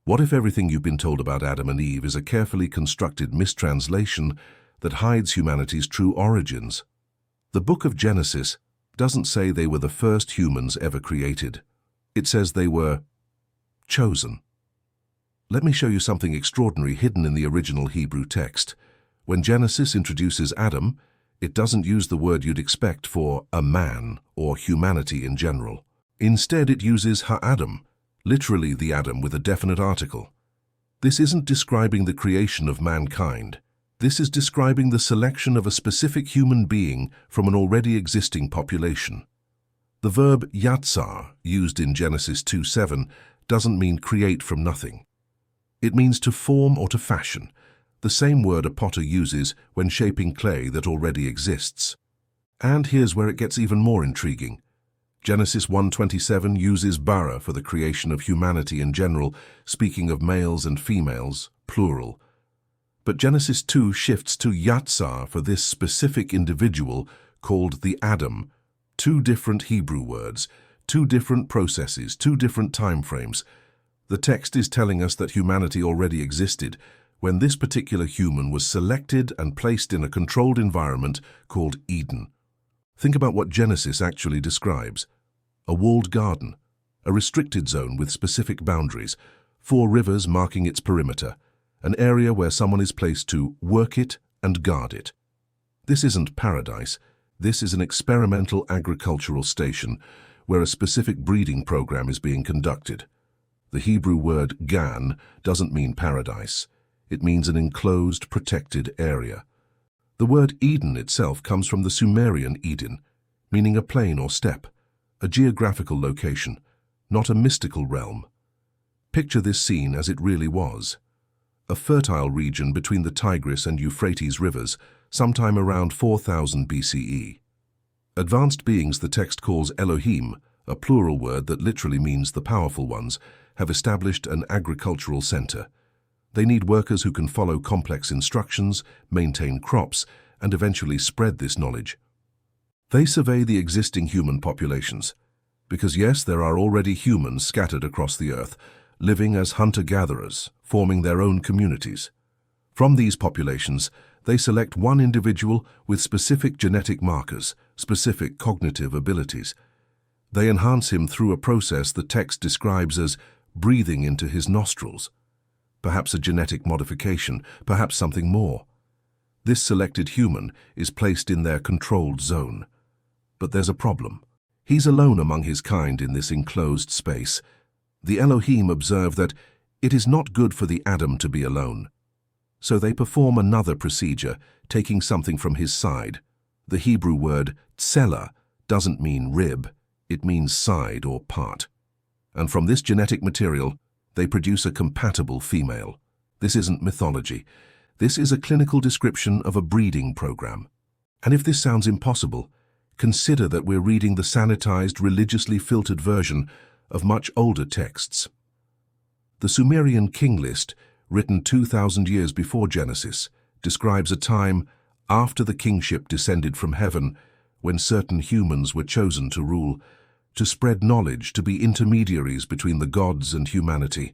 What if everything you've been told about Adam and Eve is a carefully constructed mistranslation that hides humanity's true origins? The book of Genesis doesn't say they were the first humans ever created. It says they were chosen. Let me show you something extraordinary hidden in the original Hebrew text. When Genesis introduces Adam, it doesn't use the word you'd expect for a man or humanity in general. Instead, it uses ha-Adam, literally the Adam with a definite article. This isn't describing the creation of mankind. This is describing the selection of a specific human being from an already existing population. The verb yatsar, used in Genesis 2:7, doesn't mean create from nothing. It means to form or to fashion, the same word a potter uses when shaping clay that already exists. And here's where it gets even more intriguing. Genesis 1:27 uses bara for the creation of humanity in general, speaking of males and females, plural. But Genesis 2 shifts to yatsar for this specific individual called the Adam. Two different Hebrew words, two different processes, two different time frames. The text is telling us that humanity already existed when this particular human was selected and placed in a controlled environment called Eden. Think about what Genesis actually describes. A walled garden, a restricted zone with specific boundaries, 4 rivers marking its perimeter, an area where someone is placed to work it and guard it. This isn't paradise. This is an experimental agricultural station where a specific breeding program is being conducted. The Hebrew word gan doesn't mean paradise. It means an enclosed, protected area. The word Eden itself comes from the Sumerian Eden, meaning a plain or steppe, a geographical location, not a mystical realm. Picture this scene as it really was. A fertile region between the Tigris and Euphrates rivers, sometime around 4000 BCE. Advanced beings the text calls Elohim, a plural word that literally means the powerful ones, have established an agricultural center. They need workers who can follow complex instructions, maintain crops, and eventually spread this knowledge. They survey the existing human populations, because yes, there are already humans scattered across the earth, living as hunter-gatherers, forming their own communities. From these populations, they select one individual with specific genetic markers, specific cognitive abilities. They enhance him through a process the text describes as breathing into his nostrils. Perhaps a genetic modification, perhaps something more. This selected human is placed in their controlled zone. But there's a problem. He's alone among his kind in this enclosed space. The Elohim observe that it is not good for the Adam to be alone. So they perform another procedure, taking something from his side. The Hebrew word tsela doesn't mean rib, it means side or part. And from this genetic material, they produce a compatible female. This isn't mythology. This is a clinical description of a breeding program. And if this sounds impossible, consider that we're reading the sanitized, religiously filtered version of much older texts. The Sumerian king list, written 2,000 years before Genesis, describes a time after the kingship descended from heaven when certain humans were chosen to rule, to spread knowledge, to be intermediaries between the gods and humanity.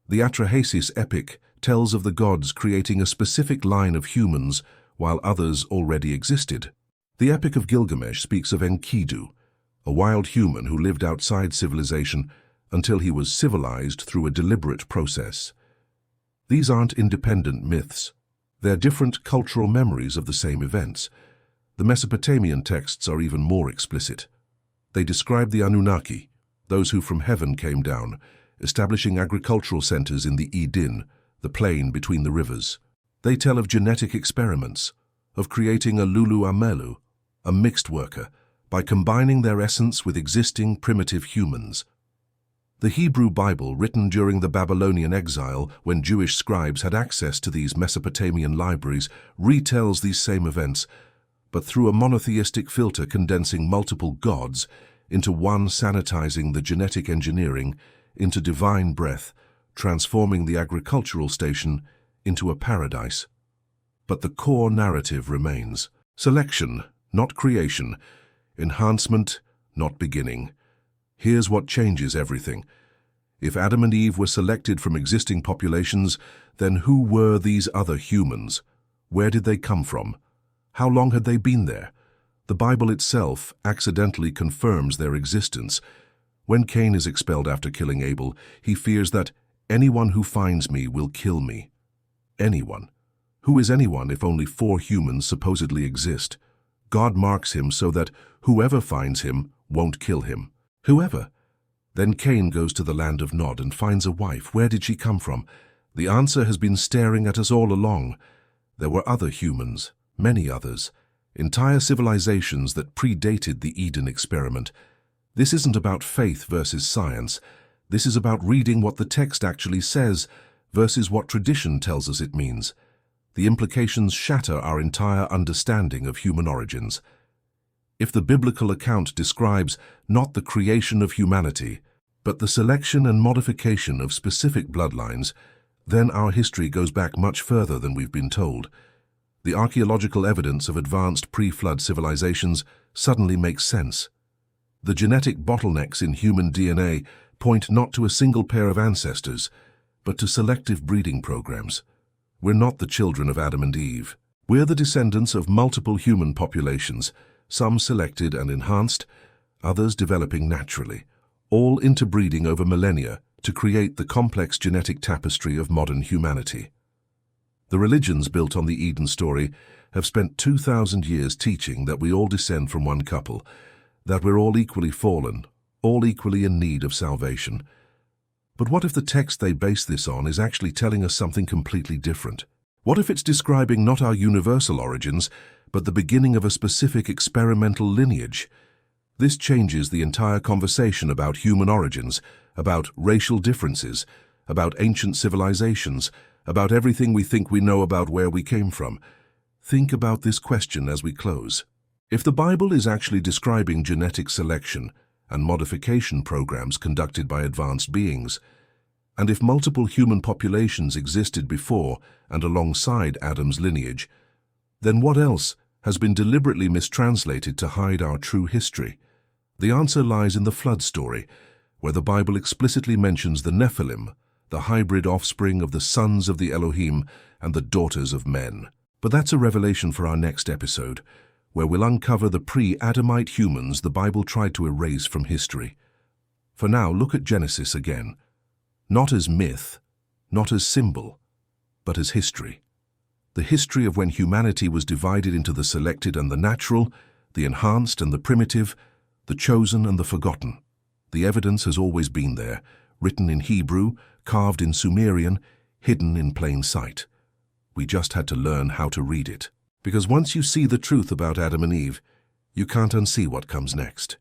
The Atrahasis epic tells of the gods creating a specific line of humans while others already existed. The Epic of Gilgamesh speaks of Enkidu, a wild human who lived outside civilization until he was civilized through a deliberate process. These aren't independent myths. They're different cultural memories of the same events. The Mesopotamian texts are even more explicit. They describe the Anunnaki, those who from heaven came down, establishing agricultural centers in the Eden, the plain between the rivers. They tell of genetic experiments, of creating a Lulu Amelu, a mixed worker, by combining their essence with existing primitive humans. The Hebrew Bible, written during the Babylonian exile when Jewish scribes had access to these Mesopotamian libraries, retells these same events, but through a monotheistic filter condensing multiple gods into one, sanitizing the genetic engineering into divine breath, transforming the agricultural station into a paradise. But the core narrative remains. Selection, not creation. Enhancement, not beginning. Here's what changes everything. If Adam and Eve were selected from existing populations, then who were these other humans? Where did they come from? How long had they been there? The Bible itself accidentally confirms their existence. When Cain is expelled after killing Abel, he fears that anyone who finds me will kill me. Anyone. Who is anyone if only 4 humans supposedly exist? God marks him so that whoever finds him won't kill him. Whoever. Then Cain goes to the land of Nod and finds a wife. Where did she come from? The answer has been staring at us all along. There were other humans, many others, entire civilizations that predated the Eden experiment. This isn't about faith versus science. This is about reading what the text actually says versus what tradition tells us it means. The implications shatter our entire understanding of human origins. If the biblical account describes not the creation of humanity, but the selection and modification of specific bloodlines, then our history goes back much further than we've been told. The archaeological evidence of advanced pre-flood civilizations suddenly makes sense. The genetic bottlenecks in human DNA point not to a single pair of ancestors, but to selective breeding programs. We're not the children of Adam and Eve. We're the descendants of multiple human populations, some selected and enhanced, others developing naturally, all interbreeding over millennia to create the complex genetic tapestry of modern humanity. The religions built on the Eden story have spent 2,000 years teaching that we all descend from one couple, that we're all equally fallen, all equally in need of salvation. But what if the text they base this on is actually telling us something completely different? What if it's describing not our universal origins, but the beginning of a specific experimental lineage? This changes the entire conversation about human origins, about racial differences, about ancient civilizations, about everything we think we know about where we came from. Think about this question as we close. If the Bible is actually describing genetic selection and modification programs conducted by advanced beings, and if multiple human populations existed before and alongside Adam's lineage, then what else has been deliberately mistranslated to hide our true history? The answer lies in the flood story, where the Bible explicitly mentions the Nephilim, the hybrid offspring of the sons of the Elohim and the daughters of men. But that's a revelation for our next episode, where we'll uncover the pre-Adamite humans the Bible tried to erase from history. For now, look at Genesis again. Not as myth, not as symbol, but as history. The history of when humanity was divided into the selected and the natural, the enhanced and the primitive, the chosen and the forgotten. The evidence has always been there, written in Hebrew, carved in Sumerian, hidden in plain sight. We just had to learn how to read it. Because once you see the truth about Adam and Eve, you can't unsee what comes next.